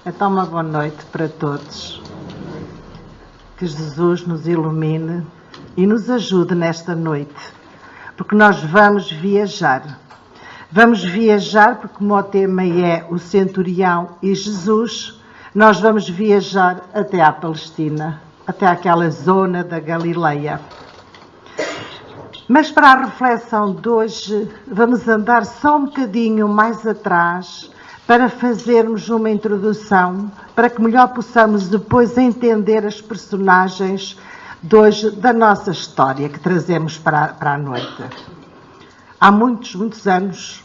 Então, uma boa noite para todos. Que Jesus nos ilumine e nos ajude nesta noite, porque nós vamos viajar. Vamos viajar porque, como o tema é o centurião e Jesus, nós vamos viajar até à Palestina, até àquela zona da Galileia. Mas para a reflexão de hoje, vamos andar só um bocadinho mais atrás para fazermos uma introdução, para que melhor possamos depois entender as personagens de hoje da nossa história que trazemos para a noite. Há muitos anos,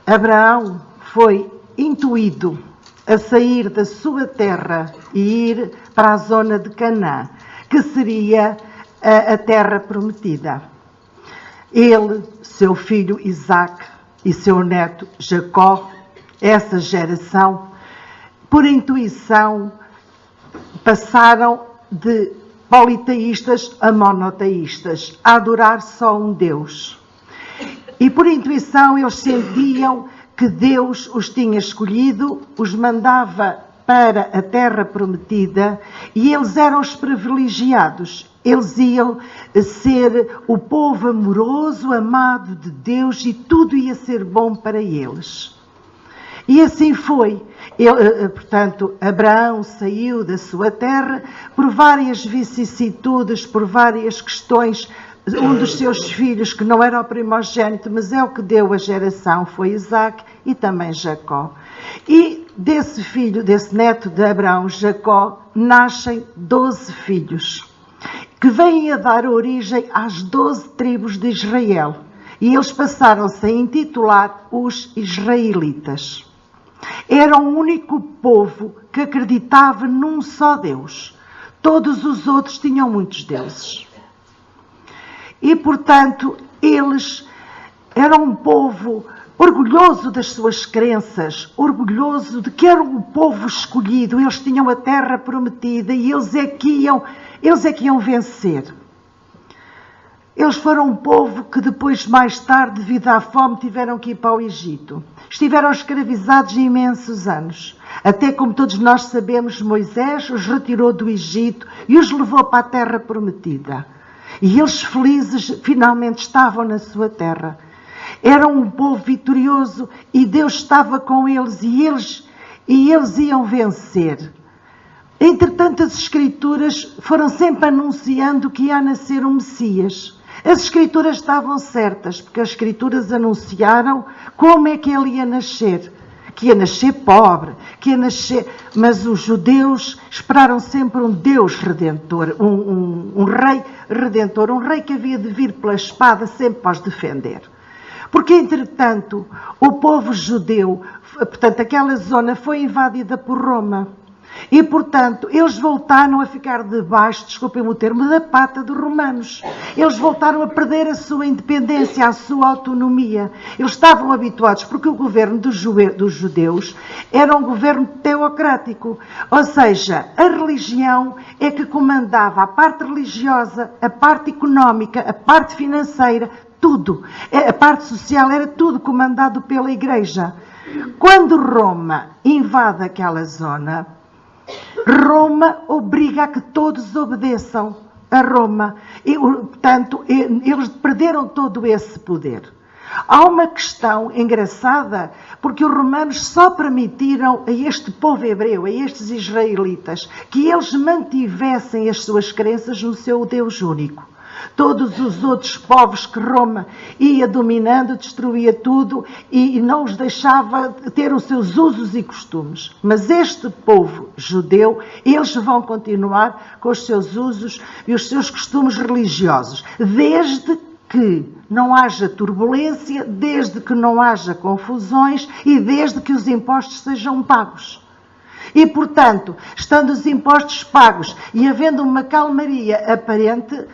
Abraão foi intuído a sair da sua terra e ir para a zona de Canaã, que seria a terra prometida. Ele, seu filho Isaac e seu neto Jacó, essa geração, por intuição, passaram de politeístas a monoteístas, a adorar só um Deus. E por intuição eles sentiam que Deus os tinha escolhido, os mandava para a terra prometida e eles eram os privilegiados. Eles iam ser o povo amoroso, amado de Deus e tudo ia ser bom para eles. E assim foi. Portanto, Abraão saiu da sua terra por várias vicissitudes, por várias questões. Um dos seus filhos, que não era o primogênito, mas é o que deu a geração, foi Isaac e também Jacó. E desse filho, desse neto de Abraão, Jacó, nascem 12 filhos, que vêm a dar origem às 12 tribos de Israel. E eles passaram-se a intitular os israelitas. Era o único povo que acreditava num só Deus. Todos os outros tinham muitos deuses. E, portanto, eles eram um povo orgulhoso das suas crenças, orgulhoso de que era o povo escolhido, eles tinham a terra prometida e eles é que iam vencer. Eles foram um povo que depois, mais tarde, devido à fome, tiveram que ir para o Egito. Estiveram escravizados imensos anos. Até, como todos nós sabemos, Moisés os retirou do Egito e os levou para a terra prometida. E eles felizes finalmente estavam na sua terra. Eram um povo vitorioso e Deus estava com eles e eles iam vencer. Entretanto, as Escrituras foram sempre anunciando que ia nascer um Messias. As Escrituras estavam certas, porque as Escrituras anunciaram como é que ele ia nascer. Que ia nascer pobre, que ia nascer... Mas os judeus esperaram sempre um Deus redentor, um rei redentor, um rei que havia de vir pela espada sempre para os defender. Porque, entretanto, o povo judeu, portanto, aquela zona foi invadida por Roma. E, portanto, eles voltaram a ficar debaixo, desculpem o termo, da pata dos romanos. Eles voltaram a perder a sua independência, a sua autonomia. Eles estavam habituados, porque o governo dos judeus era um governo teocrático. Ou seja, a religião é que comandava a parte religiosa, a parte económica, a parte financeira, tudo. A parte social era tudo comandado pela Igreja. Quando Roma invade aquela zona, Roma obriga a que todos obedeçam a Roma. E, portanto, eles perderam todo esse poder. Há uma questão engraçada, porque os romanos só permitiram a este povo hebreu, a estes israelitas, que eles mantivessem as suas crenças no seu Deus único. Todos os outros povos que Roma ia dominando, destruía tudo e não os deixava ter os seus usos e costumes. Mas este povo judeu, eles vão continuar com os seus usos e os seus costumes religiosos, desde que não haja turbulência, desde que não haja confusões e desde que os impostos sejam pagos. E, portanto, estando os impostos pagos e havendo uma calmaria aparente,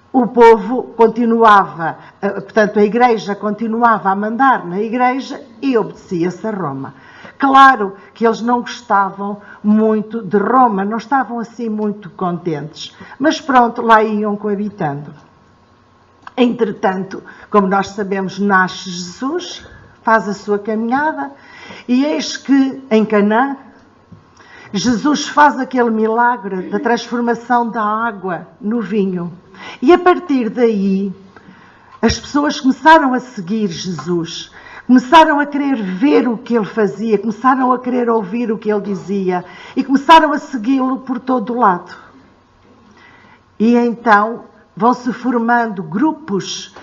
o povo continuava, portanto, a Igreja continuava a mandar na Igreja e obedecia-se a Roma. Claro que eles não gostavam muito de Roma, não estavam assim muito contentes, mas pronto, lá iam coabitando. Entretanto, como nós sabemos, nasce Jesus, faz a sua caminhada, e eis que em Canaã, Jesus faz aquele milagre da transformação da água no vinho. E a partir daí, as pessoas começaram a seguir Jesus, começaram a querer ver o que ele fazia, começaram a querer ouvir o que ele dizia e começaram a segui-lo por todo o lado. E então vão-se formando grupos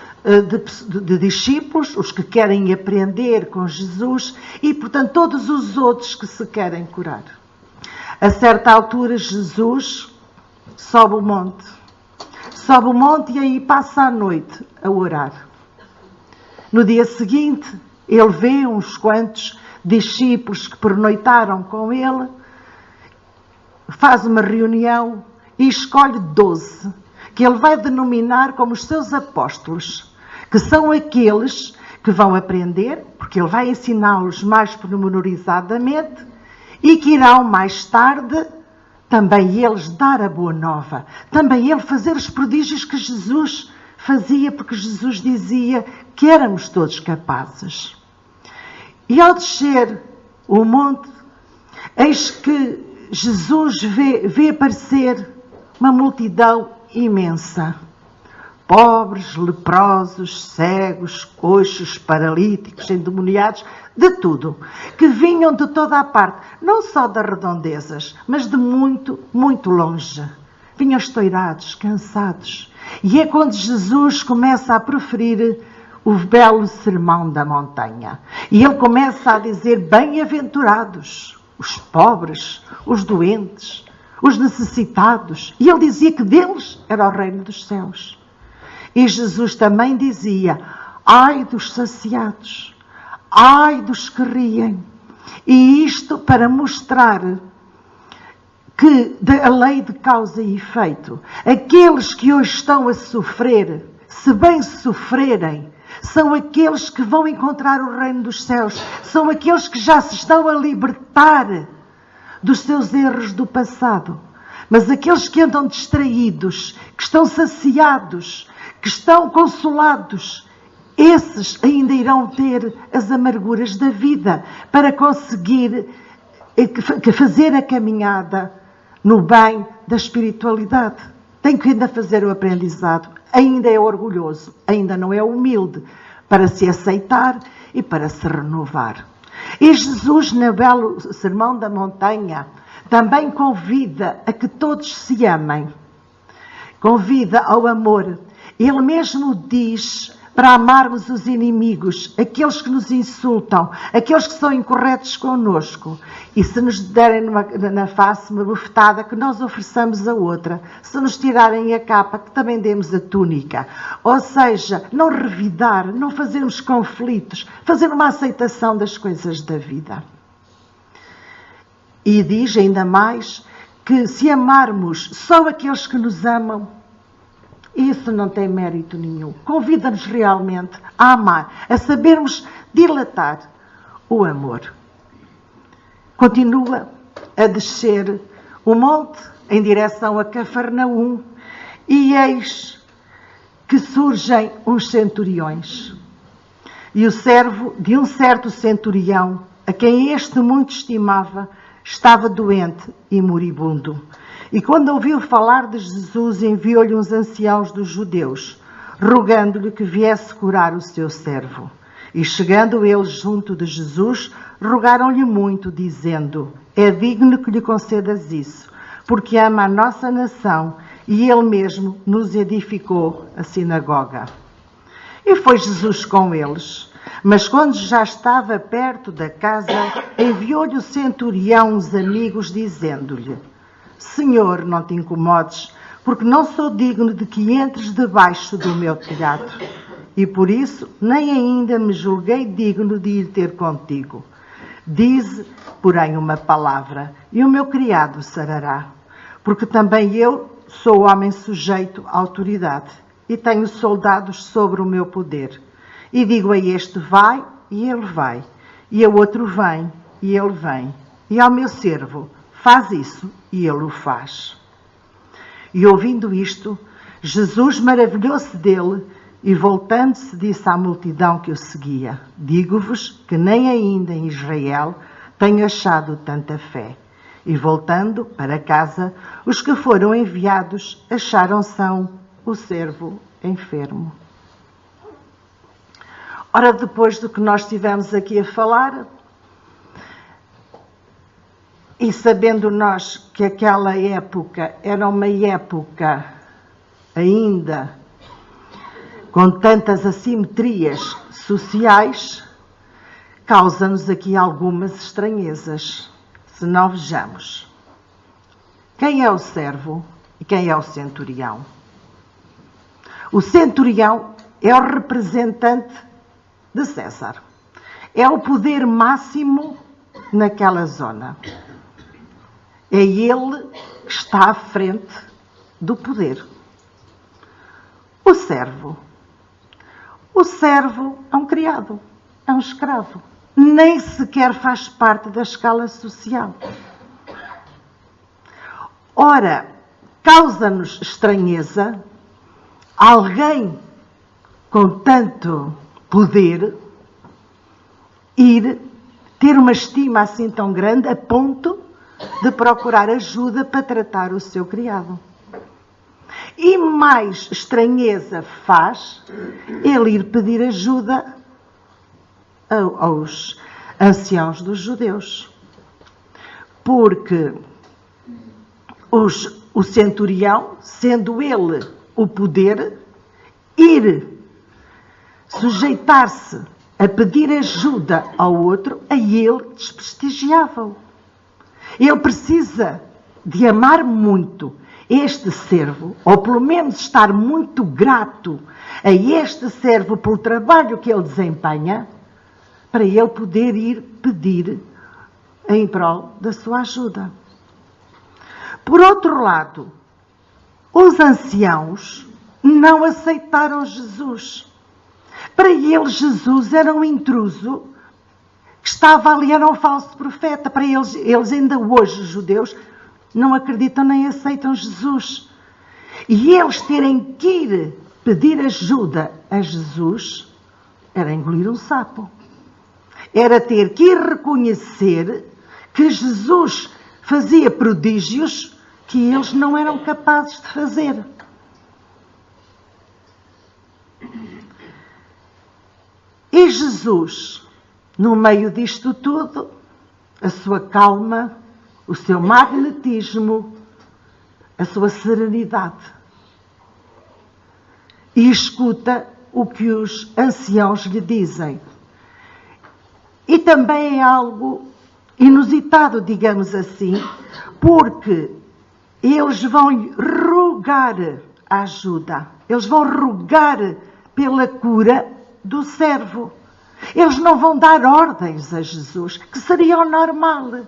de discípulos, os que querem aprender com Jesus e, portanto, todos os outros que se querem curar. A certa altura, Jesus sobe o monte e aí passa a noite a orar. No dia seguinte, ele vê uns quantos discípulos que pernoitaram com ele, faz uma reunião e escolhe 12, que ele vai denominar como os seus apóstolos, que são aqueles que vão aprender, porque ele vai ensiná-los mais pormenorizadamente, e que irão mais tarde também eles dar a boa nova, também ele fazer os prodígios que Jesus fazia, porque Jesus dizia que éramos todos capazes. E ao descer o monte, eis que Jesus vê aparecer uma multidão imensa. Pobres, leprosos, cegos, coxos, paralíticos, endemoniados, de tudo, que vinham de toda a parte, não só das redondezas, mas de muito, muito longe. Vinham estourados, cansados. E é quando Jesus começa a proferir o belo sermão da montanha. E ele começa a dizer: bem-aventurados os pobres, os doentes, os necessitados. E ele dizia que deles era o reino dos céus. E Jesus também dizia: ai dos saciados, ai dos que riem. E isto para mostrar que a lei de causa e efeito, aqueles que hoje estão a sofrer, se bem sofrerem, são aqueles que vão encontrar o reino dos céus, são aqueles que já se estão a libertar dos seus erros do passado. Mas aqueles que andam distraídos, que estão saciados, que estão consolados, esses ainda irão ter as amarguras da vida para conseguir fazer a caminhada no bem da espiritualidade. Tem que ainda fazer o aprendizado, ainda é orgulhoso, ainda não é humilde para se aceitar e para se renovar. E Jesus, no belo Sermão da Montanha, também convida a que todos se amem, convida ao amor. Ele mesmo diz para amarmos os inimigos, aqueles que nos insultam, aqueles que são incorretos connosco. E se nos derem na face uma bofetada, que nós ofereçamos a outra. Se nos tirarem a capa, que também demos a túnica. Ou seja, não revidar, não fazermos conflitos, fazer uma aceitação das coisas da vida. E diz ainda mais que se amarmos só aqueles que nos amam, isso não tem mérito nenhum. Convida-nos realmente a amar, a sabermos dilatar o amor. Continua a descer o monte em direção a Cafarnaum e eis que surgem uns centuriões. E o servo de um certo centurião, a quem este muito estimava, estava doente e moribundo. E quando ouviu falar de Jesus, enviou-lhe uns anciãos dos judeus, rogando-lhe que viesse curar o seu servo. E chegando eles junto de Jesus, rogaram-lhe muito, dizendo: é digno que lhe concedas isso, porque ama a nossa nação e ele mesmo nos edificou a sinagoga. E foi Jesus com eles. Mas quando já estava perto da casa, enviou-lhe o centurião uns amigos, dizendo-lhe: Senhor, não te incomodes, porque não sou digno de que entres debaixo do meu telhado. E por isso nem ainda me julguei digno de ir ter contigo. Dize, porém, uma palavra, e o meu criado sarará. Porque também eu sou homem sujeito à autoridade, e tenho soldados sobre o meu poder. E digo a este: vai, e ele vai. E ao outro: vem, e ele vem. E ao meu servo: faz isso, e ele o faz. E ouvindo isto, Jesus maravilhou-se dele E voltando-se disse à multidão que o seguia: digo-vos que nem ainda em Israel tenho achado tanta fé. E voltando para casa, os que foram enviados acharam são o servo enfermo. Ora, depois do que nós estivemos aqui a falar, e sabendo nós que aquela época era uma época ainda com tantas assimetrias sociais, causa-nos aqui algumas estranhezas. Se não vejamos, quem é o servo e quem é o centurião? O centurião é o representante de César. É o poder máximo naquela zona. É ele que está à frente do poder. O servo é um criado, é um escravo. Nem sequer faz parte da escala social. Ora, causa-nos estranheza alguém com tanto poder ir ter uma estima assim tão grande a ponto de procurar ajuda para tratar o seu criado. E mais estranheza faz ele ir pedir ajuda aos anciãos dos judeus. Porque o centurião, sendo ele o poder, ir sujeitar-se a pedir ajuda ao outro, a ele desprestigiava-o. Ele precisa de amar muito este servo, ou pelo menos estar muito grato a este servo pelo trabalho que ele desempenha, para ele poder ir pedir em prol da sua ajuda. Por outro lado, os anciãos não aceitaram Jesus. Para eles, Jesus era um intruso que estava ali, era um falso profeta. Para eles ainda hoje, os judeus, não acreditam nem aceitam Jesus. E eles terem que ir pedir ajuda a Jesus era engolir um sapo. Era ter que ir reconhecer que Jesus fazia prodígios que eles não eram capazes de fazer. E Jesus, no meio disto tudo, a sua calma, o seu magnetismo, a sua serenidade, e escuta o que os anciãos lhe dizem. E também é algo inusitado, digamos assim, porque eles vão rogar a ajuda, eles vão rogar pela cura do servo. Eles não vão dar ordens a Jesus, que seria o normal.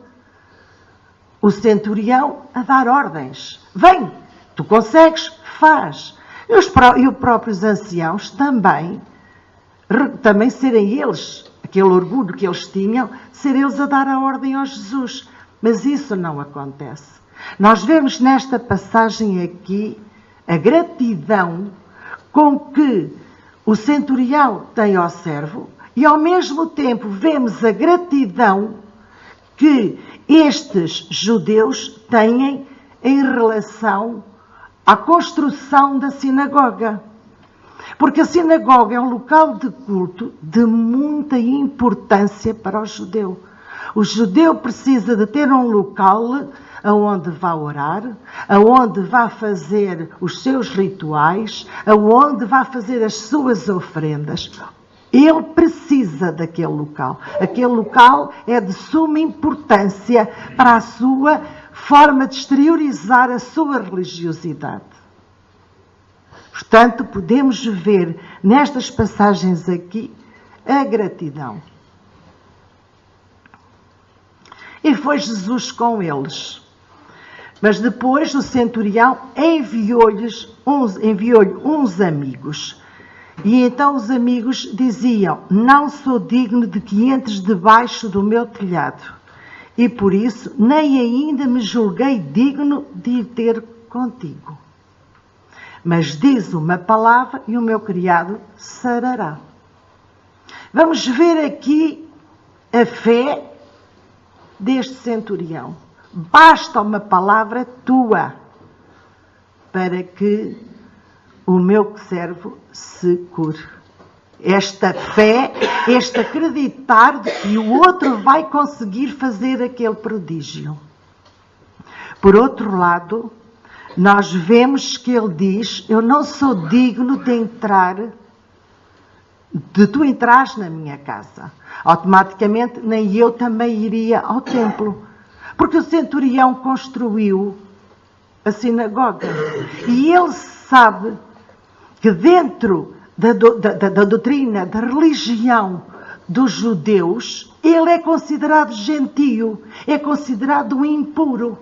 O centurião a dar ordens. Vem, tu consegues, faz. E os próprios anciãos também serem eles, aquele orgulho que eles tinham, ser eles a dar a ordem a Jesus. Mas isso não acontece. Nós vemos nesta passagem aqui a gratidão com que o centurião tem ao servo e, ao mesmo tempo, vemos a gratidão que estes judeus têm em relação à construção da sinagoga. Porque a sinagoga é um local de culto de muita importância para o judeu. O judeu precisa de ter um local aonde vá orar, aonde vá fazer os seus rituais, aonde vá fazer as suas ofrendas. Ele precisa daquele local. Aquele local é de suma importância para a sua forma de exteriorizar a sua religiosidade. Portanto, podemos ver nestas passagens aqui a gratidão. E foi Jesus com eles. Mas depois o centurião enviou-lhe uns amigos. E então os amigos diziam: não sou digno de que entres debaixo do meu telhado. E por isso nem ainda me julguei digno de ir ter contigo. mas diz uma palavra e o meu criado sarará. Vamos ver aqui a fé deste centurião. Basta uma palavra tua para que o meu servo se cure. Esta fé, este acreditar de que o outro vai conseguir fazer aquele prodígio. Por outro lado, nós vemos que ele diz: eu não sou digno de tu entrares na minha casa. Automaticamente, nem eu também iria ao templo. Porque o centurião construiu a sinagoga. E ele sabe que dentro da doutrina, da religião dos judeus, ele é considerado gentio, é considerado impuro.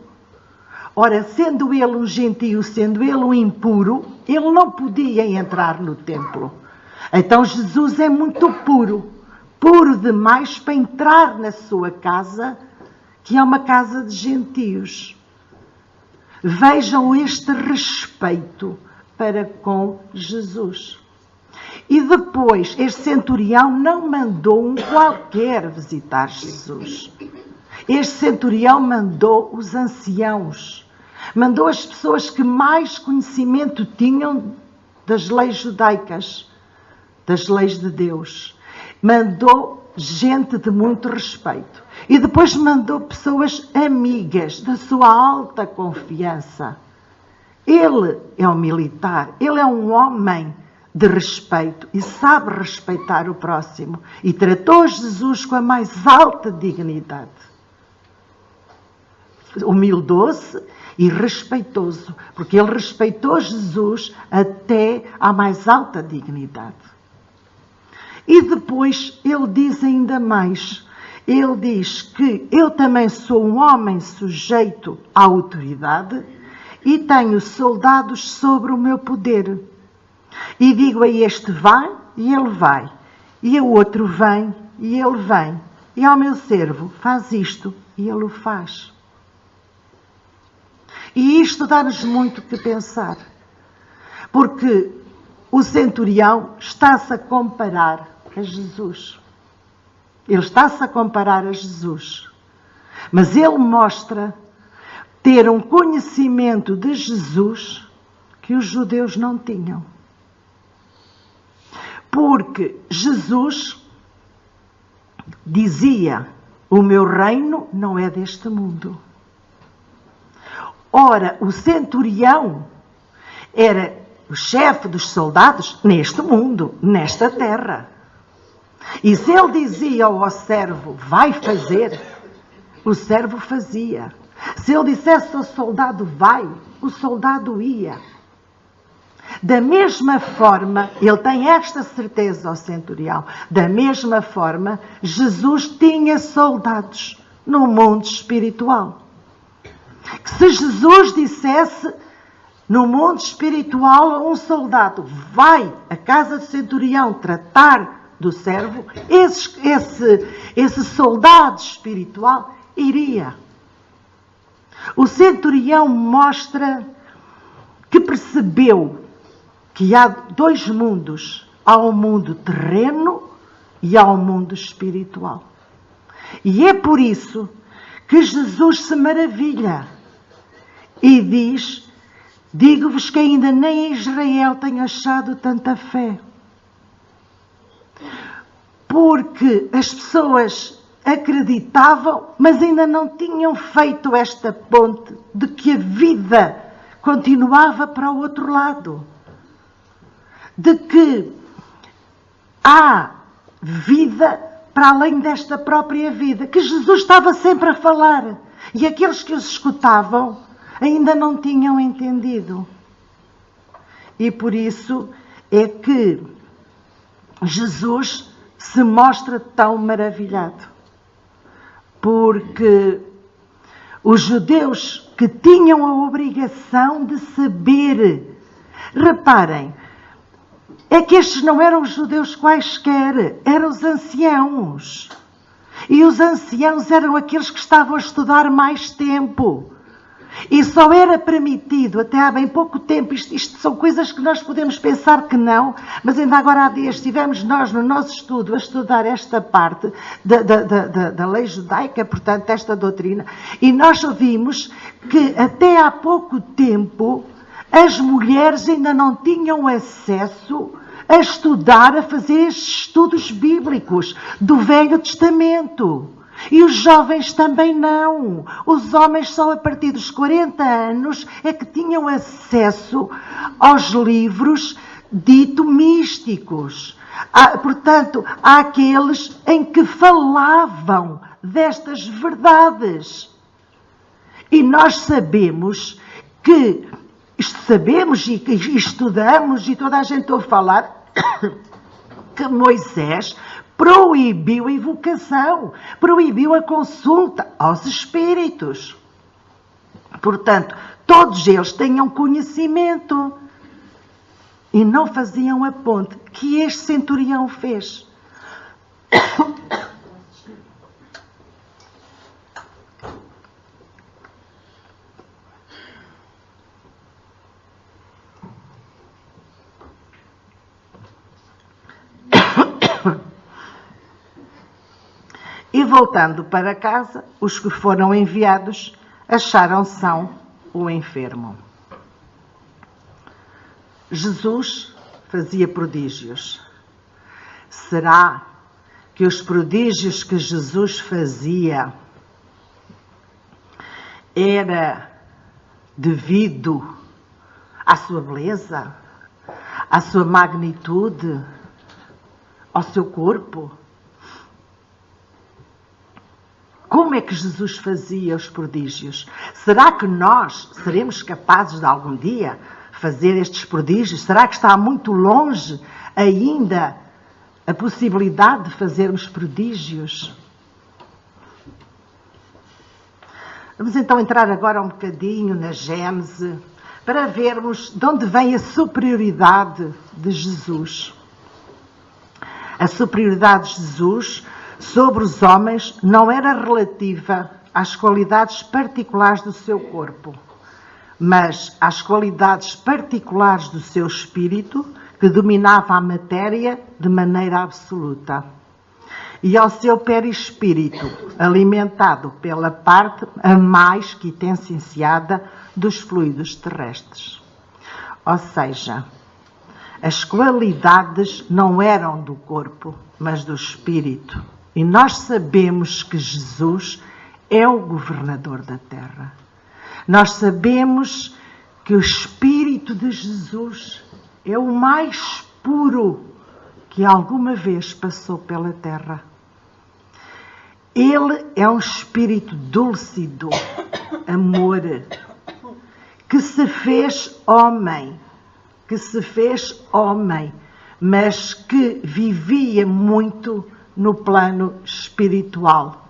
Ora, sendo ele um gentio, sendo ele um impuro, ele não podia entrar no templo. Então Jesus é muito puro, puro demais para entrar na sua casa, que é uma casa de gentios. Vejam este respeito para com Jesus. E depois, este centurião não mandou um qualquer visitar Jesus. Este centurião mandou os anciãos, mandou as pessoas que mais conhecimento tinham das leis judaicas, das leis de Deus. Mandou gente de muito respeito. E depois mandou pessoas amigas, da sua alta confiança. Ele é um militar, ele é um homem de respeito e sabe respeitar o próximo. E tratou Jesus com a mais alta dignidade. Humildoso e respeitoso, porque ele respeitou Jesus até à mais alta dignidade. E depois ele diz ainda mais. Ele diz que eu também sou um homem sujeito à autoridade e tenho soldados sobre o meu poder. E digo a este: vai, e ele vai. E ao outro: vem, e ele vem. E ao meu servo: faz isto, e ele o faz. E isto dá-nos muito que pensar. Porque o centurião está-se a comparar a Jesus. Ele está-se a comparar a Jesus. Mas ele mostra ter um conhecimento de Jesus que os judeus não tinham. Porque Jesus dizia: o meu reino não é deste mundo. Ora, o centurião era o chefe dos soldados neste mundo, nesta terra. E se ele dizia ao servo: vai fazer, o servo fazia. Se ele dissesse ao soldado: vai, o soldado ia. Da mesma forma, ele tem esta certeza ao centurião, da mesma forma, Jesus tinha soldados no mundo espiritual. Que se Jesus dissesse no mundo espiritual a um soldado: vai à casa do centurião tratar do servo, esse soldado espiritual iria. O centurião mostra que percebeu que há dois mundos. Há um mundo terreno e há um mundo espiritual. E é por isso que Jesus se maravilha e diz: digo-vos que ainda nem em Israel tenho achado tanta fé. Porque as pessoas acreditavam, mas ainda não tinham feito esta ponte de que a vida continuava para o outro lado. De que há vida para além desta própria vida, que Jesus estava sempre a falar. E aqueles que os escutavam ainda não tinham entendido. E por isso é que Jesus se mostra tão maravilhado. Porque os judeus que tinham a obrigação de saber, reparem, é que estes não eram os judeus quaisquer, eram os anciãos. E os anciãos eram aqueles que estavam a estudar mais tempo. E só era permitido, até há bem pouco tempo, isto são coisas que nós podemos pensar que não, mas ainda agora há dias estivemos nós no nosso estudo a estudar esta parte da lei judaica, portanto, esta doutrina, e nós vimos que até há pouco tempo as mulheres ainda não tinham acesso a estudar, a fazer estes estudos bíblicos do Velho Testamento. E os jovens também não. Os homens só a partir dos 40 anos é que tinham acesso aos livros dito místicos. Portanto, àqueles em que falavam destas verdades. E nós sabemos que, e estudamos, e toda a gente ouve falar, que Moisés proibiu a invocação, proibiu a consulta aos espíritos. Portanto, todos eles tinham conhecimento e não faziam a ponte que este centurião fez. E voltando para casa, os que foram enviados acharam são o enfermo. Jesus fazia prodígios. Será que os prodígios que Jesus fazia era devido à sua beleza, à sua magnitude, ao seu corpo? Como é que Jesus fazia os prodígios? Será que nós seremos capazes de algum dia fazer estes prodígios? Será que está muito longe ainda a possibilidade de fazermos prodígios? Vamos então entrar agora um bocadinho na Gênese para vermos de onde vem a superioridade de Jesus. A superioridade de Jesus sobre os homens não era relativa às qualidades particulares do seu corpo, mas às qualidades particulares do seu espírito, que dominava a matéria de maneira absoluta, e ao seu perispírito, alimentado pela parte a mais quintessenciada dos fluidos terrestres. Ou seja, as qualidades não eram do corpo, mas do espírito. E nós sabemos que Jesus é o governador da terra. Nós sabemos que o Espírito de Jesus é o mais puro que alguma vez passou pela terra. Ele é um espírito dúlcido, amor, que se fez homem, mas que vivia muito no plano espiritual,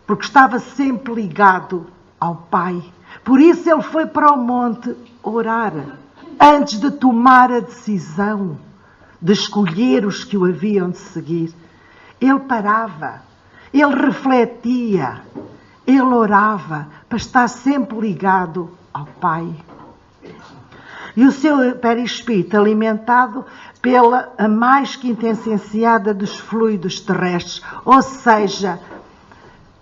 porque estava sempre ligado ao Pai. Por isso ele foi para o monte orar, antes de tomar a decisão de escolher os que o haviam de seguir. Ele parava, ele refletia, ele orava, para estar sempre ligado ao Pai. E o seu perispírito alimentado pela a mais quintessenciada dos fluidos terrestres, ou seja,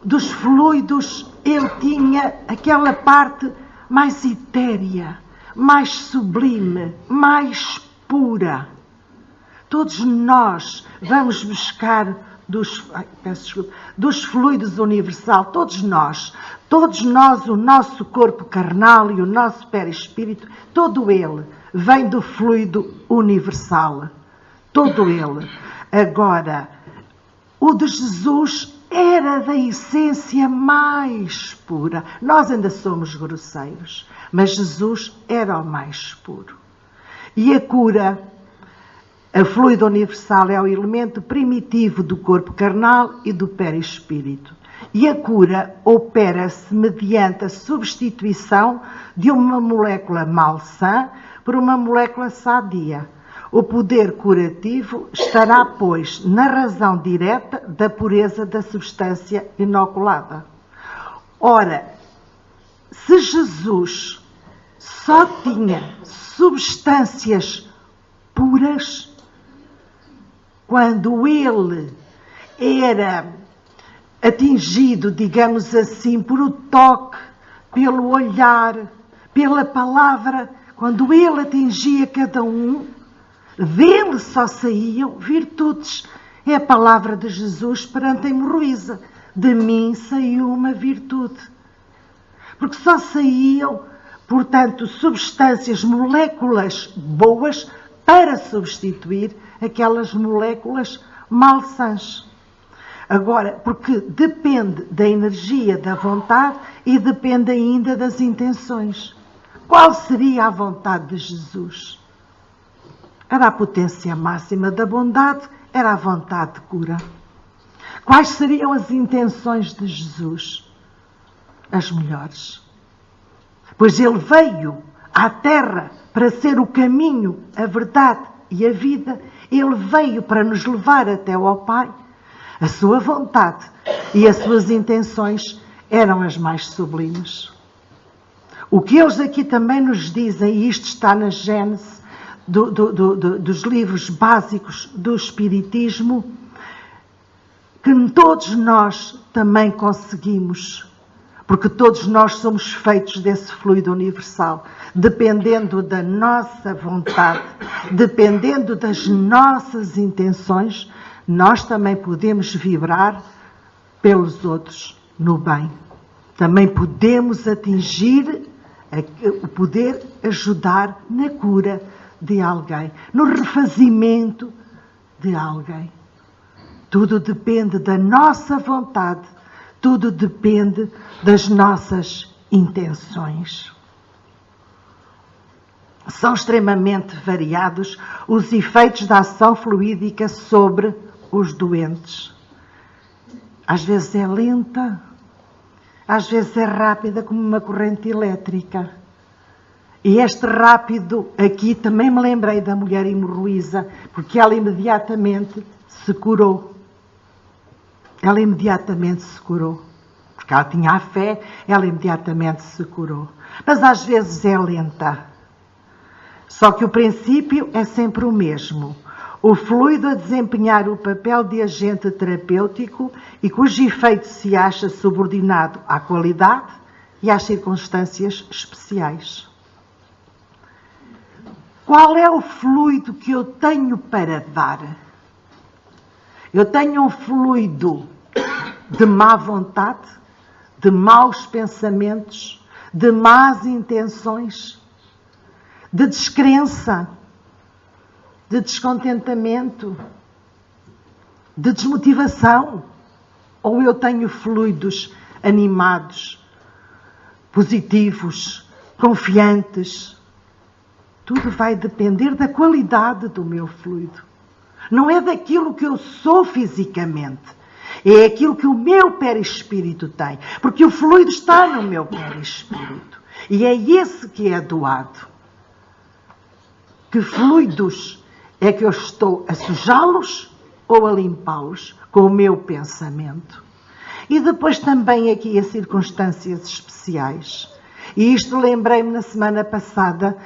dos fluidos ele tinha aquela parte mais etérea, mais sublime, mais pura. Todos nós vamos buscar dos fluidos universal, todos nós, o nosso corpo carnal e o nosso perispírito, todo ele vem do fluido universal, todo ele. Agora, o de Jesus era da essência mais pura. Nós ainda somos grosseiros, mas Jesus era o mais puro. E a cura, a fluido universal, é o elemento primitivo do corpo carnal e do perispírito. E a cura opera-se mediante a substituição de uma molécula malsã por uma molécula sadia. O poder curativo estará, pois, na razão direta da pureza da substância inoculada. Ora, se Jesus só tinha substâncias puras, quando ele era atingido, digamos assim, por o toque, pelo olhar, pela palavra, quando ele atingia cada um, dele só saíam virtudes. É a palavra de Jesus perante a hemorroísa: de mim saiu uma virtude. Porque só saíam, portanto, substâncias, moléculas boas para substituir aquelas moléculas malsãs. Agora, porque depende da energia da vontade e depende ainda das intenções. Qual seria a vontade de Jesus? Era a potência máxima da bondade, era a vontade de cura. Quais seriam as intenções de Jesus? As melhores. Pois ele veio à Terra para ser o caminho, a verdade e a vida. Ele veio para nos levar até ao Pai. A sua vontade e as suas intenções eram as mais sublimes. O que eles aqui também nos dizem, e isto está na Gênese dos livros básicos do Espiritismo, que todos nós também conseguimos, porque todos nós somos feitos desse fluido universal, dependendo da nossa vontade, dependendo das nossas intenções, nós também podemos vibrar pelos outros no bem. Também podemos atingir o poder ajudar na cura de alguém, no refazimento de alguém. Tudo depende da nossa vontade, tudo depende das nossas intenções. São extremamente variados os efeitos da ação fluídica sobre os doentes. Às vezes é lenta, às vezes é rápida como uma corrente elétrica. E este rápido aqui também me lembrei da mulher hemorroísa, porque ela imediatamente se curou. Ela imediatamente se curou. Porque ela tinha a fé, ela imediatamente se curou. Mas às vezes é lenta. Só que o princípio é sempre o mesmo. O fluido a desempenhar o papel de agente terapêutico e cujo efeito se acha subordinado à qualidade e às circunstâncias especiais. Qual é o fluido que eu tenho para dar? Eu tenho um fluido de má vontade, de maus pensamentos, de más intenções, de descrença, de descontentamento, de desmotivação? Ou eu tenho fluidos animados, positivos, confiantes? Tudo vai depender da qualidade do meu fluido. Não é daquilo que eu sou fisicamente. É aquilo que o meu perispírito tem. Porque o fluido está no meu perispírito. E é esse que é doado. Que fluidos é que eu estou a sujá-los ou a limpá-los com o meu pensamento? E depois também aqui as circunstâncias especiais. E isto lembrei-me na semana passada,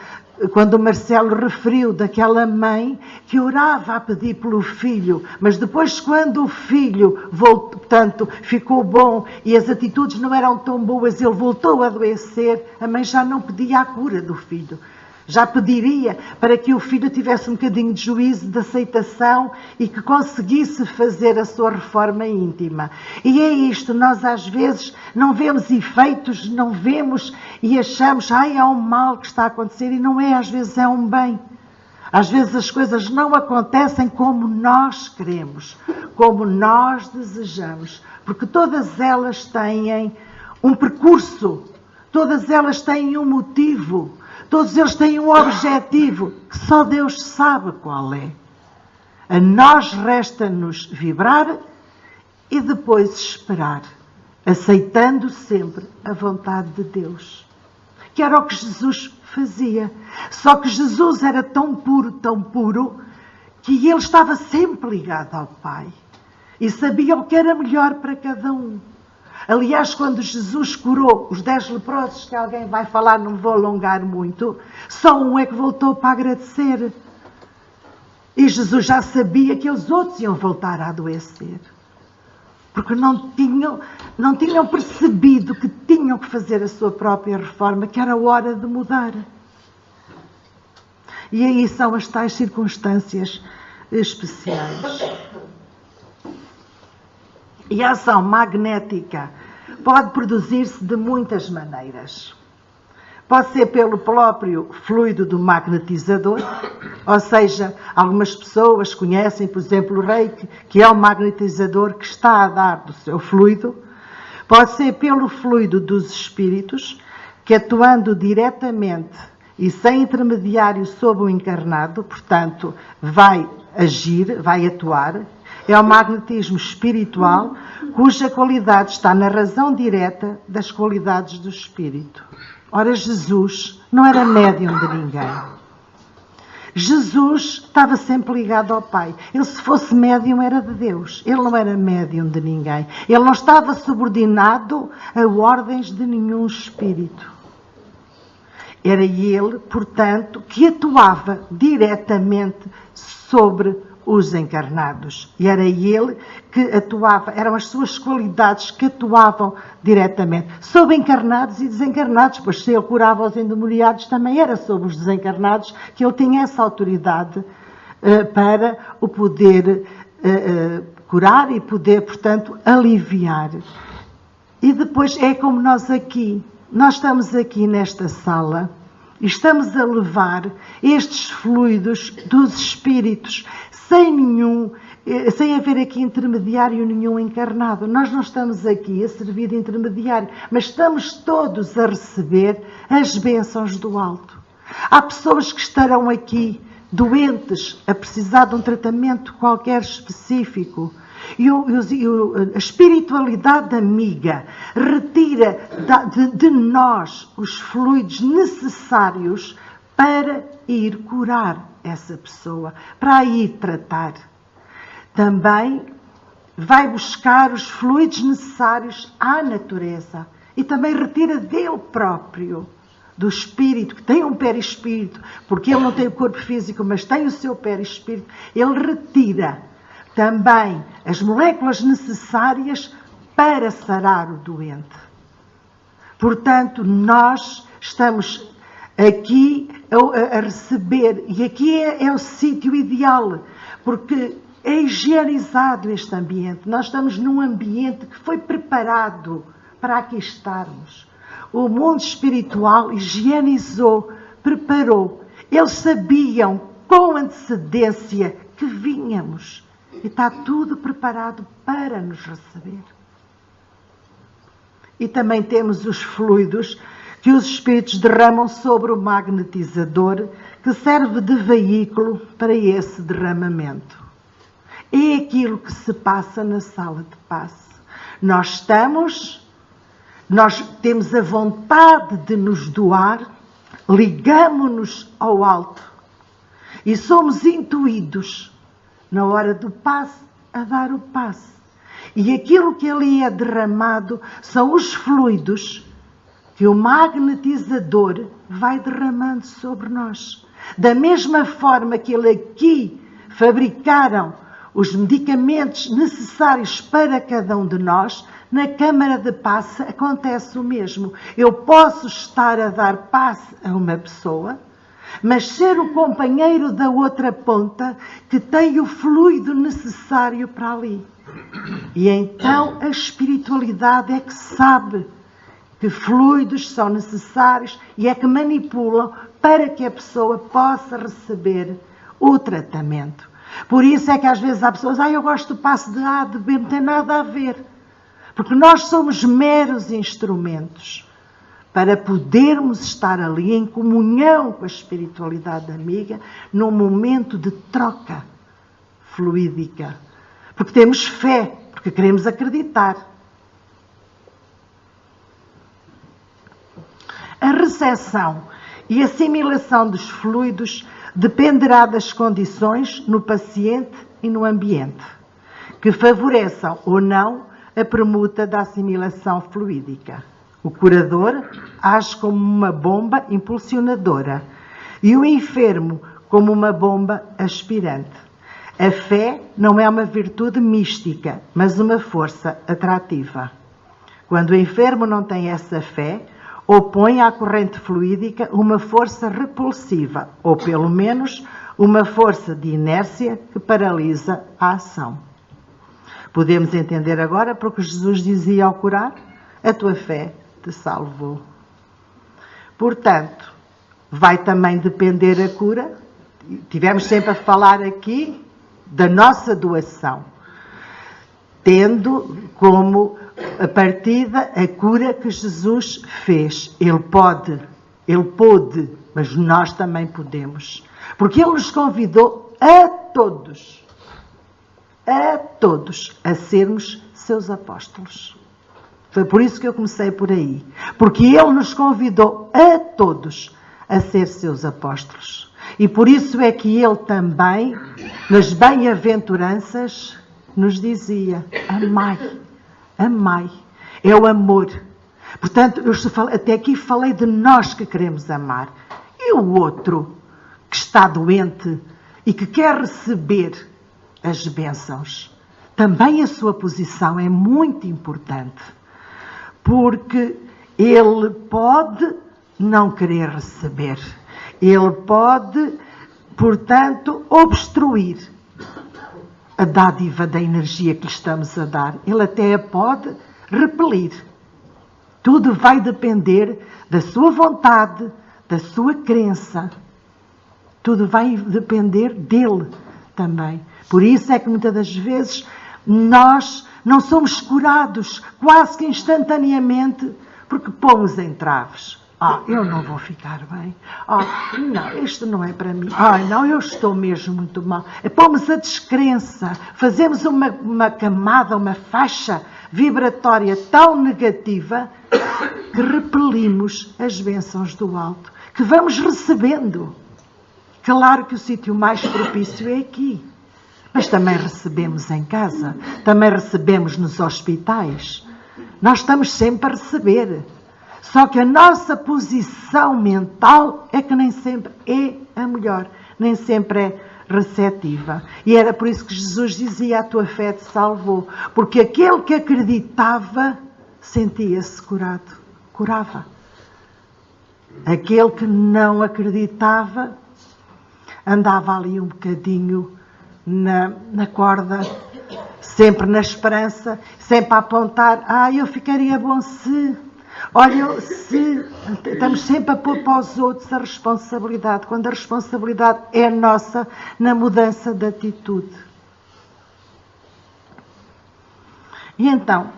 quando o Marcelo referiu daquela mãe que orava a pedir pelo filho, mas depois quando o filho voltou, portanto, ficou bom e as atitudes não eram tão boas, ele voltou a adoecer, a mãe já não pedia a cura do filho. Já pediria para que o filho tivesse um bocadinho de juízo, de aceitação e que conseguisse fazer a sua reforma íntima. E é isto, nós às vezes não vemos efeitos, não vemos e achamos, há um mal que está a acontecer, e não é, às vezes é um bem. Às vezes as coisas não acontecem como nós queremos, como nós desejamos, porque todas elas têm um percurso, todas elas têm um motivo. Todos eles têm um objetivo que só Deus sabe qual é. A nós resta-nos vibrar e depois esperar, aceitando sempre a vontade de Deus. Que era o que Jesus fazia. Só que Jesus era tão puro, que ele estava sempre ligado ao Pai. E sabia o que era melhor para cada um. Aliás, quando Jesus curou os 10 leprosos, que alguém vai falar, não vou alongar muito, só um é que voltou para agradecer. E Jesus já sabia que os outros iam voltar a adoecer. Porque não tinham percebido que tinham que fazer a sua própria reforma, que era hora de mudar. E aí são as tais circunstâncias especiais. E a ação magnética pode produzir-se de muitas maneiras. Pode ser pelo próprio fluido do magnetizador, ou seja, algumas pessoas conhecem, por exemplo, o Reiki, que é o magnetizador que está a dar do seu fluido. Pode ser pelo fluido dos espíritos, que atuando diretamente e sem intermediário sobre o encarnado, portanto, vai agir, vai atuar. É o magnetismo espiritual, cuja qualidade está na razão direta das qualidades do espírito. Ora, Jesus não era médium de ninguém. Jesus estava sempre ligado ao Pai. Ele, se fosse médium, era de Deus. Ele não era médium de ninguém. Ele não estava subordinado a ordens de nenhum espírito. Era ele, portanto, que atuava diretamente sobre os encarnados. E era ele que atuava, eram as suas qualidades que atuavam diretamente sobre encarnados e desencarnados, pois se ele curava os endemoniados, também era sobre os desencarnados que ele tinha essa autoridade para o poder curar e poder, portanto, aliviar. E depois é como nós estamos aqui nesta sala, e estamos a levar estes fluidos dos espíritos sem haver aqui intermediário nenhum encarnado. Nós não estamos aqui a servir de intermediário, mas estamos todos a receber as bênçãos do alto. Há pessoas que estarão aqui doentes, a precisar de um tratamento qualquer específico. E a espiritualidade amiga retira de nós os fluidos necessários para ir curar essa pessoa, para a ir tratar. Também vai buscar os fluidos necessários à natureza e também retira dele próprio, do espírito, que tem um perispírito, porque ele não tem o corpo físico, mas tem o seu perispírito. Ele retira também as moléculas necessárias para sarar o doente. Portanto, nós estamos aqui a receber, e aqui é o sítio ideal, porque é higienizado este ambiente. Nós estamos num ambiente que foi preparado para aqui estarmos. O mundo espiritual higienizou, preparou. Eles sabiam com antecedência que vínhamos. E está tudo preparado para nos receber. E também temos os fluidos que os espíritos derramam sobre o magnetizador, que serve de veículo para esse derramamento. É aquilo que se passa na sala de passe. Nós temos a vontade de nos doar, ligamo-nos ao alto e somos intuídos na hora do passe, a dar o passe. E aquilo que ali é derramado são os fluidos que o magnetizador vai derramando sobre nós. Da mesma forma que ele aqui fabricaram os medicamentos necessários para cada um de nós, na câmara de passe acontece o mesmo. Eu posso estar a dar passe a uma pessoa, mas ser o companheiro da outra ponta que tem o fluido necessário para ali. E então a espiritualidade é que sabe que fluidos são necessários e é que manipulam para que a pessoa possa receber o tratamento. Por isso é que às vezes há pessoas, eu gosto do passe de A, de B, não tem nada a ver. Porque nós somos meros instrumentos para podermos estar ali em comunhão com a espiritualidade amiga num momento de troca fluídica. Porque temos fé, porque queremos acreditar. A recepção e assimilação dos fluidos dependerá das condições no paciente e no ambiente, que favoreçam ou não a permuta da assimilação fluídica. O curador age como uma bomba impulsionadora e o enfermo como uma bomba aspirante. A fé não é uma virtude mística, mas uma força atrativa. Quando o enfermo não tem essa fé, opõe à corrente fluídica uma força repulsiva, ou pelo menos uma força de inércia que paralisa a ação. Podemos entender agora porque Jesus dizia ao curar: a tua fé te salvou. Portanto, vai também depender a cura. Tivemos sempre a falar aqui da nossa doação, tendo como a partida a cura que Jesus fez. Ele pôde, mas nós também podemos. Porque Ele nos convidou a todos, a sermos seus apóstolos. Foi por isso que eu comecei por aí. Porque Ele nos convidou a todos a ser seus apóstolos. E por isso é que Ele também, nas bem-aventuranças, nos dizia: amai, amai. É o amor. Portanto, eu até aqui falei de nós que queremos amar. E o outro que está doente e que quer receber as bênçãos, também a sua posição é muito importante. Porque ele pode não querer receber. Ele pode, portanto, obstruir a dádiva da energia que lhe estamos a dar. Ele até a pode repelir. Tudo vai depender da sua vontade, da sua crença. Tudo vai depender dele também. Por isso é que muitas das vezes nós não somos curados quase que instantaneamente porque pomos entraves. Eu não vou ficar bem. Não, isto não é para mim. Não, eu estou mesmo muito mal. Pomos a descrença, fazemos uma camada, uma faixa vibratória tão negativa que repelimos as bênçãos do alto, que vamos recebendo. Claro que o sítio mais propício é aqui. Mas também recebemos em casa, também recebemos nos hospitais. Nós estamos sempre a receber. Só que a nossa posição mental é que nem sempre é a melhor, nem sempre é receptiva. E era por isso que Jesus dizia: a tua fé te salvou. Porque aquele que acreditava sentia-se curado, curava. Aquele que não acreditava andava ali um bocadinho na corda, sempre na esperança, sempre a apontar: eu ficaria bom se... Olha, se estamos sempre a pôr para os outros a responsabilidade, quando a responsabilidade é nossa na mudança de atitude. E então,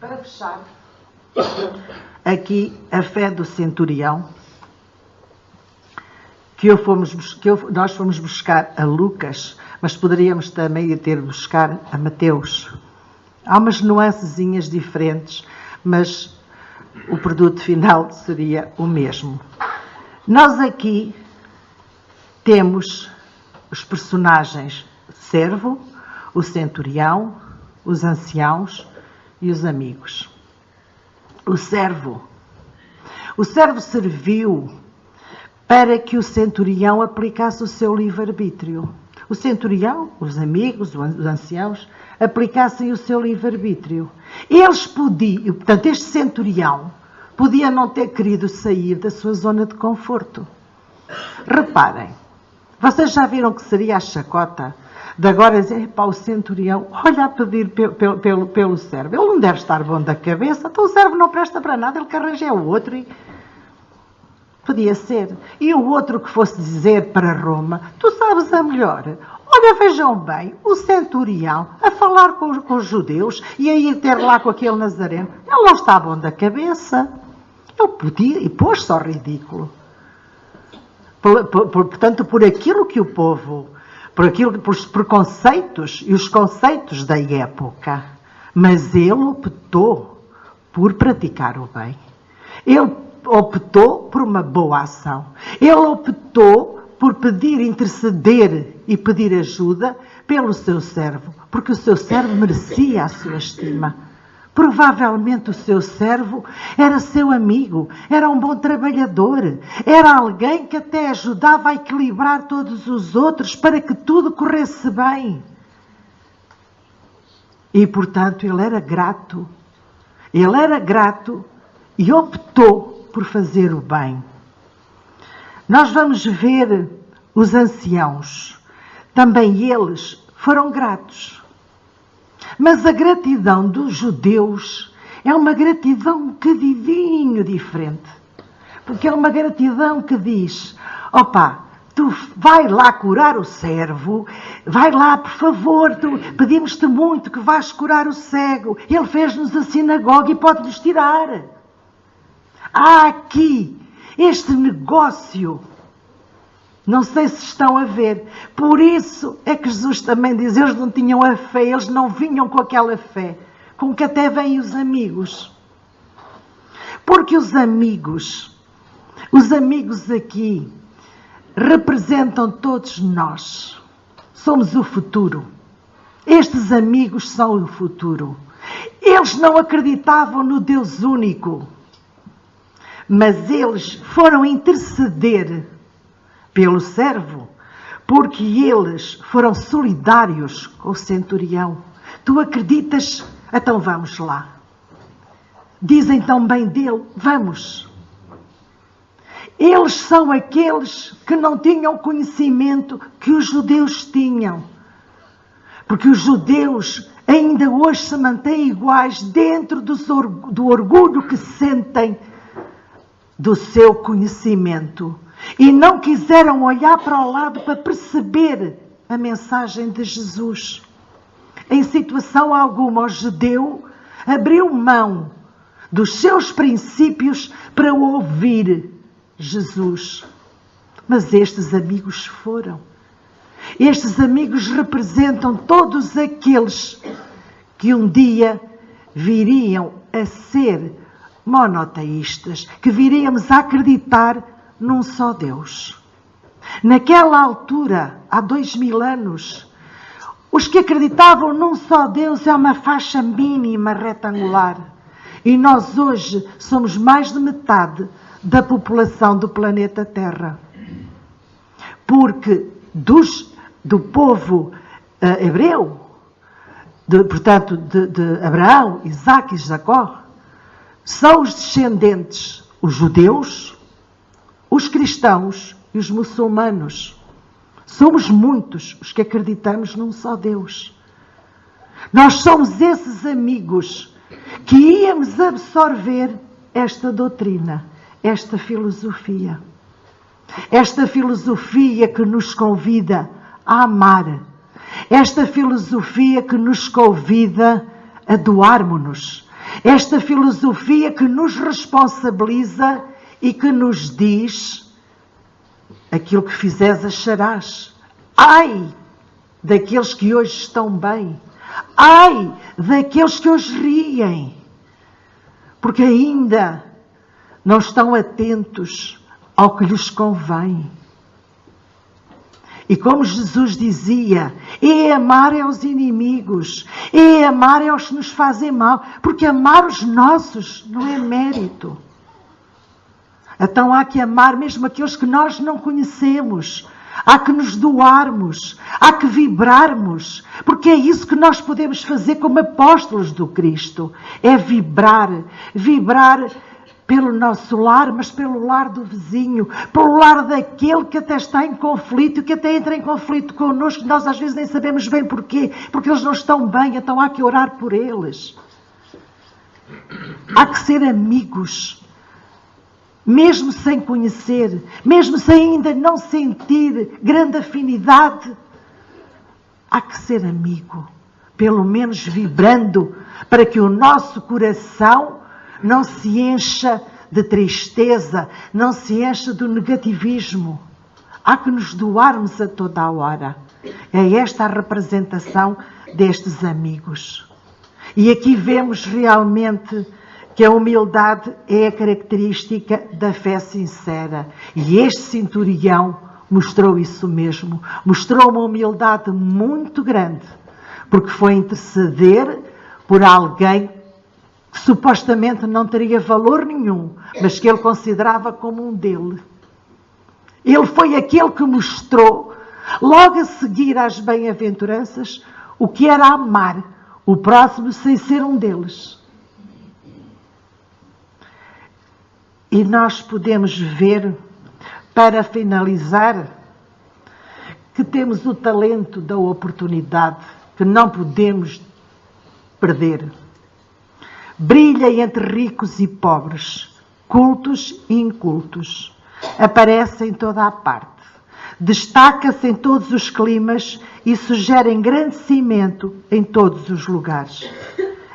para fechar, aqui a fé do centurião, nós fomos buscar a Lucas, mas poderíamos também ir ter buscar a Mateus. Há umas nuancezinhas diferentes, mas o produto final seria o mesmo. Nós aqui temos os personagens servo, o centurião, os anciãos e os amigos. O servo serviu para que o centurião aplicasse o seu livre-arbítrio. O centurião, os amigos, os anciãos, aplicassem o seu livre-arbítrio. Eles podiam, portanto, este centurião podia não ter querido sair da sua zona de conforto. Reparem, vocês já viram que seria a chacota de agora dizer: o centurião, olha a pedir pelo servo. Ele não deve estar bom da cabeça, então o servo não presta para nada, ele que arranja o outro e... Podia ser. E o outro que fosse dizer para Roma: tu sabes a melhor. Olha, vejam bem, o centurião a falar com os judeus e a ir ter lá com aquele nazareno. Ele não está bom da cabeça. Ele podia, e pôs-se ao ridículo. Portanto, por aquilo que o povo, por os preconceitos e os conceitos da época. Mas ele optou por praticar o bem. Ele optou por uma boa ação. Ele optou por pedir, interceder e pedir ajuda pelo seu servo, porque o seu servo merecia a sua estima. Provavelmente o seu servo era seu amigo, era um bom trabalhador, era alguém que até ajudava a equilibrar todos os outros para que tudo corresse bem. E, portanto, ele era grato. Ele era grato e optou por fazer o bem. Nós vamos ver os anciãos. Também eles foram gratos. Mas a gratidão dos judeus é uma gratidão um bocadinho diferente. Porque é uma gratidão que diz: opa, tu vai lá curar o servo, vai lá, por favor, pedimos-te muito que vais curar o cego. Ele fez-nos a sinagoga e pode-nos tirar. Há aqui este negócio. Não sei se estão a ver. Por isso é que Jesus também diz, eles não tinham a fé, eles não vinham com aquela fé, com que até vêm os amigos. Porque os amigos aqui representam todos nós. Somos o futuro. Estes amigos são o futuro. Eles não acreditavam no Deus único, mas eles foram interceder pelo servo, porque eles foram solidários com o centurião. Tu acreditas? Então vamos lá. Dizem tão bem dele, vamos. Eles são aqueles que não tinham conhecimento que os judeus tinham. Porque os judeus ainda hoje se mantêm iguais dentro do orgulho que sentem do seu conhecimento. E não quiseram olhar para o lado para perceber a mensagem de Jesus. Em situação alguma, o judeu abriu mão dos seus princípios para ouvir Jesus. Mas estes amigos foram. Estes amigos representam todos aqueles que um dia viriam a ser monoteístas, que viríamos a acreditar num só Deus. Naquela altura, há 2000 anos, os que acreditavam num só Deus é uma faixa mínima retangular. E nós hoje somos mais de metade da população do planeta Terra. Porque do povo hebreu, portanto de Abraão, Isaque e Jacó, são os descendentes, os judeus, os cristãos e os muçulmanos. Somos muitos os que acreditamos num só Deus. Nós somos esses amigos que íamos absorver esta doutrina, esta filosofia. Esta filosofia que nos convida a amar. Esta filosofia que nos convida a doarmos-nos. Esta filosofia que nos responsabiliza e que nos diz: aquilo que fizeres acharás. Ai daqueles que hoje estão bem. Ai daqueles que hoje riem. Porque ainda não estão atentos ao que lhes convém. E como Jesus dizia, é amar aos inimigos, é amar aos que nos fazem mal, porque amar os nossos não é mérito. Então há que amar mesmo aqueles que nós não conhecemos, há que nos doarmos, há que vibrarmos, porque é isso que nós podemos fazer como apóstolos do Cristo, é vibrar pelo nosso lar, mas pelo lar do vizinho, pelo lar daquele que até está em conflito, que até entra em conflito connosco, nós às vezes nem sabemos bem porquê, porque eles não estão bem, então há que orar por eles. Há que ser amigos, mesmo sem conhecer, mesmo sem ainda não sentir grande afinidade, há que ser amigo, pelo menos vibrando, para que o nosso coração não se encha de tristeza, não se encha do negativismo. Há que nos doarmos a toda a hora. É esta a representação destes amigos. E aqui vemos realmente que a humildade é a característica da fé sincera. E este centurião mostrou isso mesmo. Mostrou uma humildade muito grande, porque foi interceder por alguém que supostamente não teria valor nenhum, mas que ele considerava como um dele. Ele foi aquele que mostrou, logo a seguir às bem-aventuranças, o que era amar o próximo sem ser um deles. E nós podemos ver, para finalizar, que temos o talento da oportunidade que não podemos perder. Brilha entre ricos e pobres, cultos e incultos. Aparece em toda a parte. Destaca-se em todos os climas e sugere engrandecimento em todos os lugares.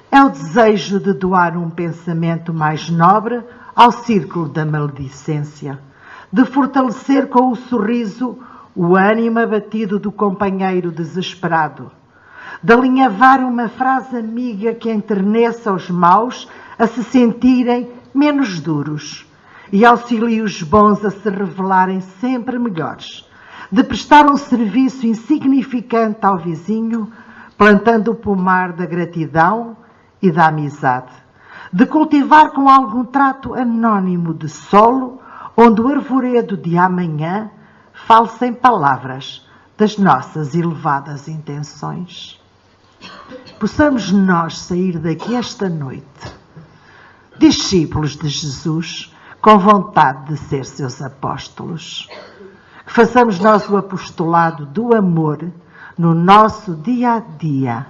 É o desejo de doar um pensamento mais nobre ao círculo da maledicência, de fortalecer com o sorriso o ânimo abatido do companheiro desesperado, de alinhavar uma frase amiga que enterneça os maus a se sentirem menos duros e auxilie os bons a se revelarem sempre melhores, de prestar um serviço insignificante ao vizinho, plantando o pomar da gratidão e da amizade, de cultivar com algum trato anónimo de solo, onde o arvoredo de amanhã fale sem palavras das nossas elevadas intenções. Possamos nós sair daqui esta noite, discípulos de Jesus, com vontade de ser seus apóstolos. Que façamos nós o apostolado do amor no nosso dia a dia,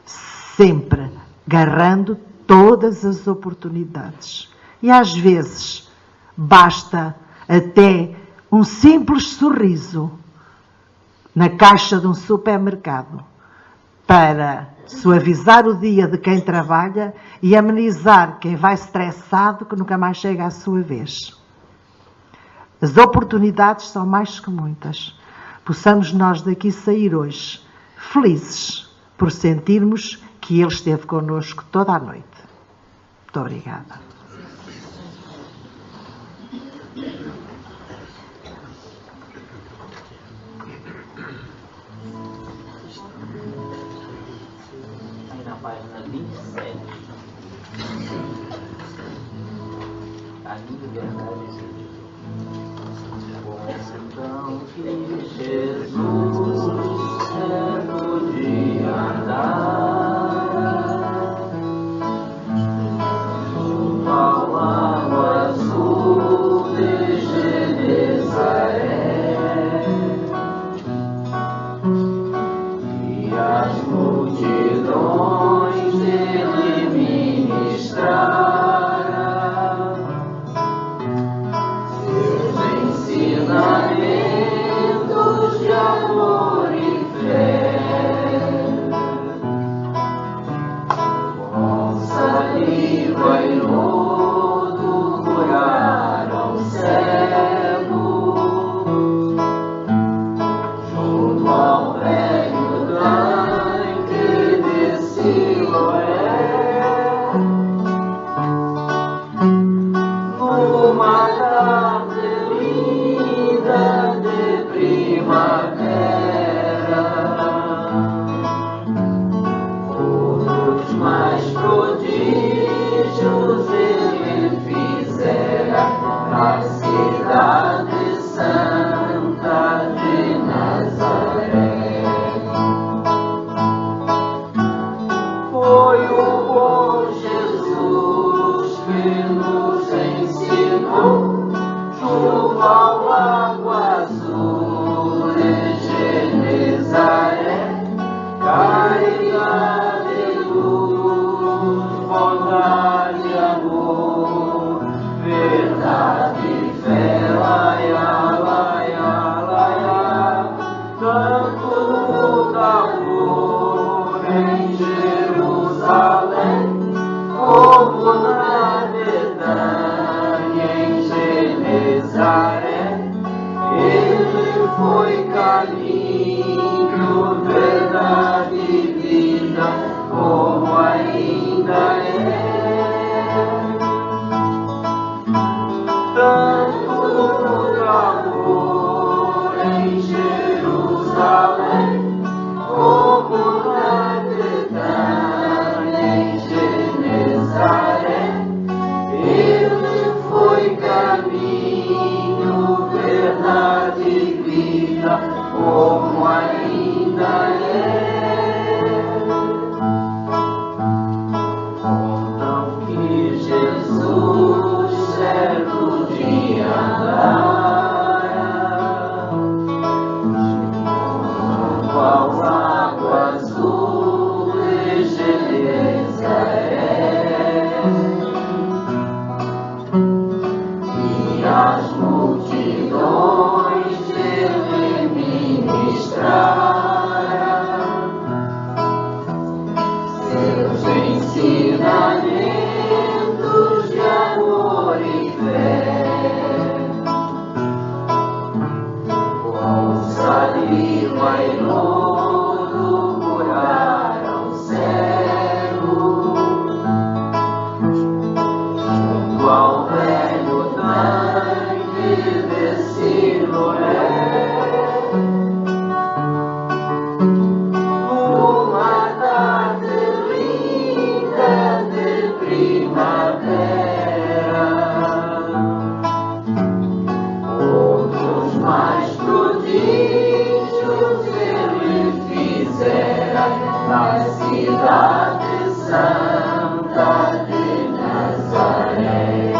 sempre agarrando todas as oportunidades. E às vezes basta até um simples sorriso na caixa de um supermercado para suavizar o dia de quem trabalha e amenizar quem vai estressado que nunca mais chega à sua vez. As oportunidades são mais que muitas. Possamos nós daqui sair hoje felizes por sentirmos que Ele esteve connosco toda a noite. Muito obrigada. Aí na página 27, a linda verdade começa então que Jesus é podia andar junto ao lago azul de Genezaré, e as multidões ele ministrara seus ensinamentos de amor e fé. Com saliva e lodo curaram cegos junto ao velho tanque de Siloé, numa tarde linda de primavera. Outros mais prodígios ele fizera na cidade santa de Nazaré. Foi o bom Jesus que nos ensinou junto ao lago azul de Genezaré, caridade e luz, bondade e amor, verdade e fé, laia, laia, laia, tanto no calor em Jerusalém. ensinamentos de amor e fé, com saliva e lodo curaram cego, junto ao velho tanque de Siloé. Na cidade santa de Nazaré,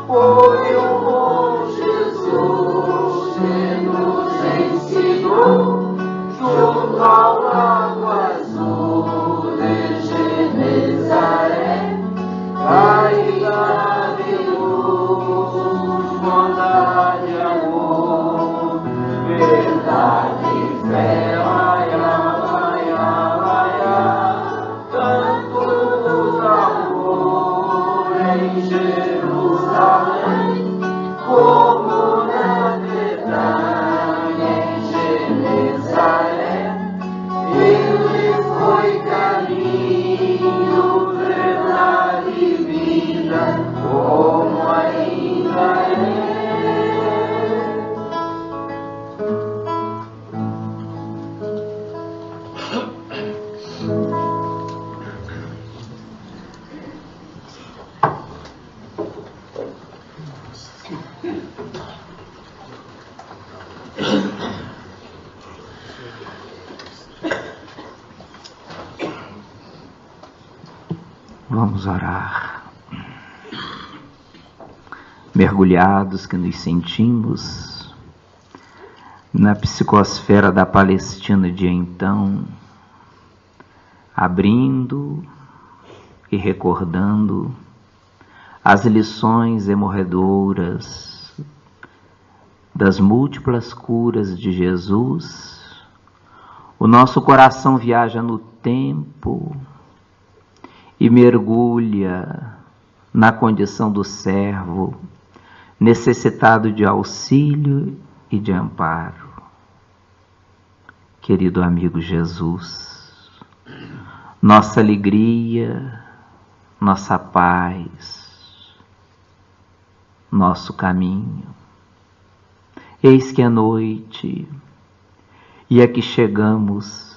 foi o bom Jesus que nos ensinou, junto ao lago azul de Genezaré, caridade e luz, bondade e amor, verdade. Fé, laia, laia, laia, cantos amor em Jerusalém, como na Bretanha, em Genezaré, ele foi caminho, verdade e vida, como ainda é. Vamos orar. Mergulhados que nos sentimos na psicosfera da Palestina de então, abrindo e recordando as lições emorredoras das múltiplas curas de Jesus, o nosso coração viaja no tempo e mergulha na condição do servo, necessitado de auxílio e de amparo. Querido amigo Jesus, nossa alegria, nossa paz, nosso caminho. Eis que é noite, e aqui chegamos,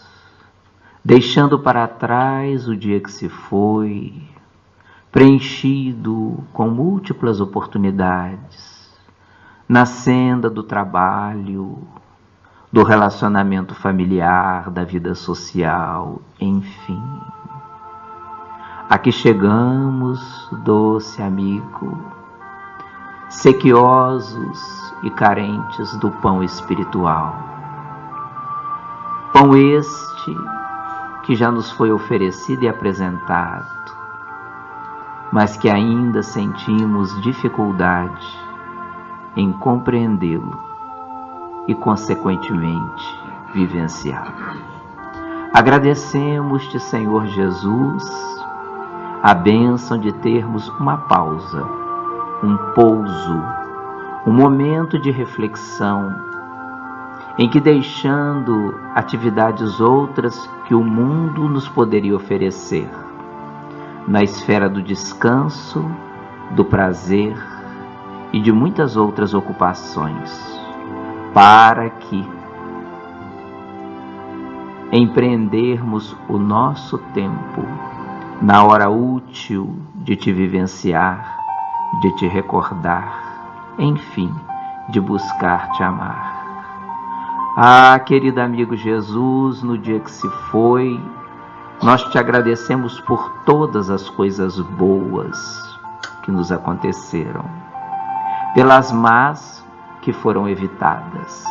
deixando para trás o dia que se foi, preenchido com múltiplas oportunidades, na senda do trabalho, do relacionamento familiar, da vida social, enfim. Aqui chegamos, doce amigo, sequiosos e carentes do pão espiritual. Pão este que já nos foi oferecido e apresentado, mas que ainda sentimos dificuldade em compreendê-lo e, consequentemente, vivenciá-lo. Agradecemos-te, Senhor Jesus, a bênção de termos uma pausa, um pouso, um momento de reflexão, em que, deixando atividades outras que o mundo nos poderia oferecer, na esfera do descanso, do prazer e de muitas outras ocupações, para que empreendermos o nosso tempo na hora útil de te vivenciar, de te recordar, enfim, de buscar te amar. Ah, querido amigo Jesus, no dia que se foi, nós te agradecemos por todas as coisas boas que nos aconteceram, pelas más que foram evitadas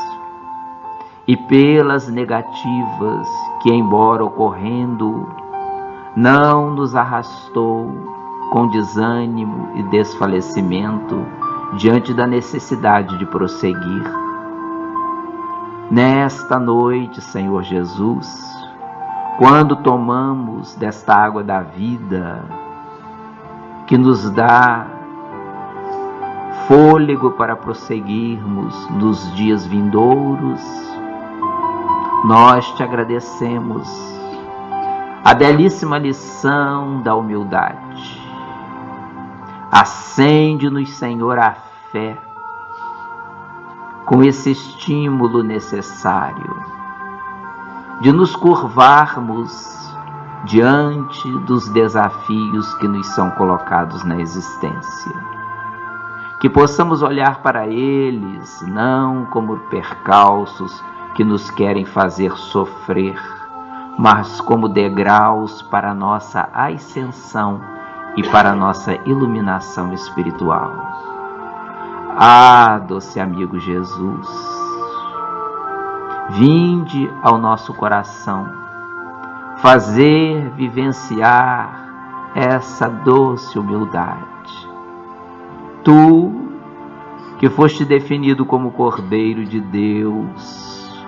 e pelas negativas que, embora ocorrendo, não nos arrastou com desânimo e desfalecimento diante da necessidade de prosseguir. Nesta noite, Senhor Jesus, quando tomamos desta água da vida, que nos dá fôlego para prosseguirmos nos dias vindouros, nós te agradecemos a belíssima lição da humildade. Acende-nos, Senhor, a fé com esse estímulo necessário de nos curvarmos diante dos desafios que nos são colocados na existência. Que possamos olhar para eles não como percalços que nos querem fazer sofrer, mas como degraus para a nossa ascensão e para a nossa iluminação espiritual. Ah, doce amigo Jesus, vinde ao nosso coração fazer vivenciar essa doce humildade. Tu, que foste definido como Cordeiro de Deus,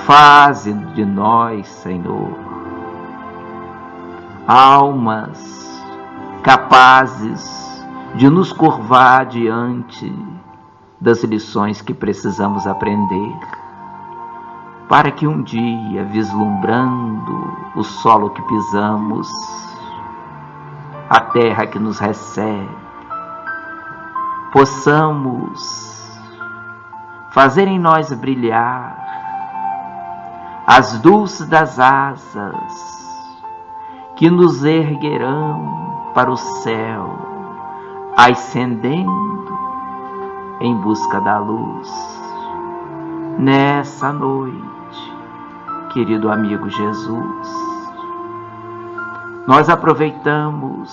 faze de nós, Senhor, almas capazes de nos curvar diante das lições que precisamos aprender, para que um dia, vislumbrando o solo que pisamos, a terra que nos recebe, possamos fazer em nós brilhar as dulces das asas que nos erguerão para o céu, ascendendo em busca da luz. Nessa noite, querido amigo Jesus, nós aproveitamos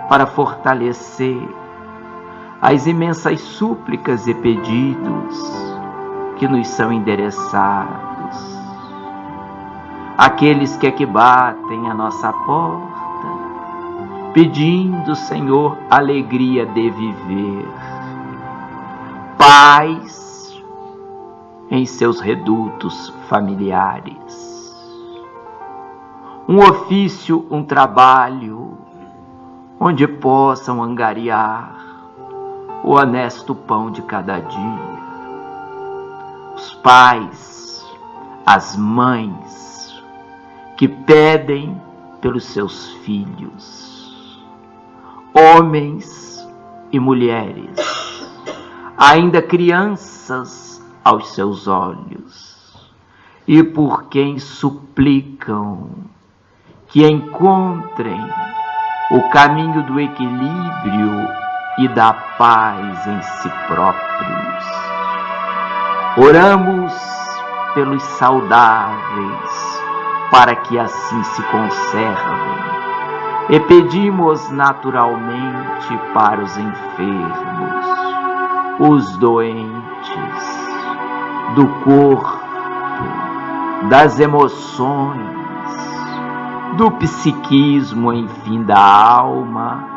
para fortalecer as imensas súplicas e pedidos que nos são endereçados. Aqueles que aqui batem a nossa porta, pedindo, Senhor, alegria de viver, paz em seus redutos familiares, um ofício, um trabalho, onde possam angariar o honesto pão de cada dia. Os pais, as mães, que pedem pelos seus filhos, homens e mulheres, ainda crianças aos seus olhos, e por quem suplicam que encontrem o caminho do equilíbrio e da paz em si próprios. Oramos pelos saudáveis, para que assim se conservem, e pedimos naturalmente para os enfermos, os doentes do corpo, das emoções, do psiquismo, enfim, da alma.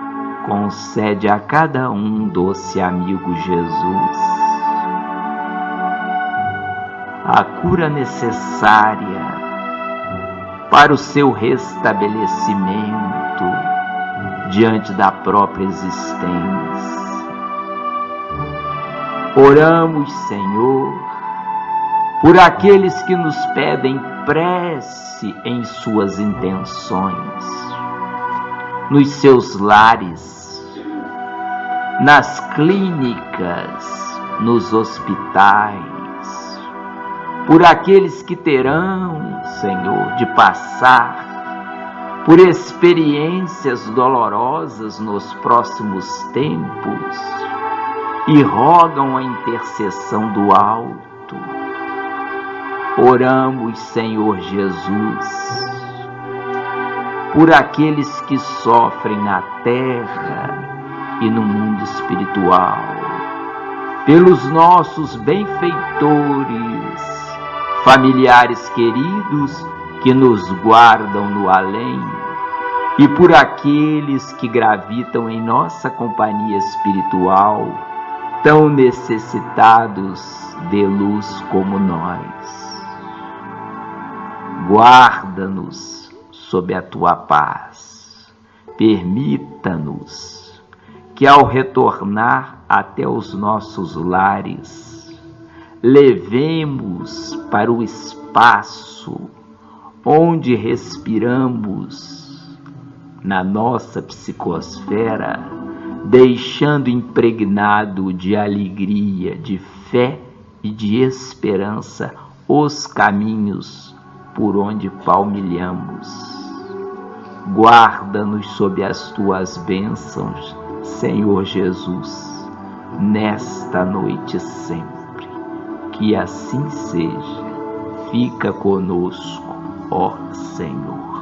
Concede a cada um, doce amigo Jesus, a cura necessária para o seu restabelecimento diante da própria existência. Oramos, Senhor, por aqueles que nos pedem prece em suas intenções, nos seus lares, nas clínicas, nos hospitais, por aqueles que terão, Senhor, de passar por experiências dolorosas nos próximos tempos e rogam a intercessão do alto. Oramos, Senhor Jesus, por aqueles que sofrem na terra e no mundo espiritual, pelos nossos benfeitores, familiares queridos que nos guardam no além, e por aqueles que gravitam em nossa companhia espiritual, tão necessitados de luz como nós. Guarda-nos sob a tua paz. Permita-nos que, ao retornar até os nossos lares, levemos para o espaço onde respiramos, na nossa psicosfera, deixando impregnado de alegria, de fé e de esperança os caminhos por onde palmilhamos. Guarda-nos sob as tuas bênçãos, Senhor Jesus, nesta noite sempre. Que assim seja. Fica conosco, ó Senhor.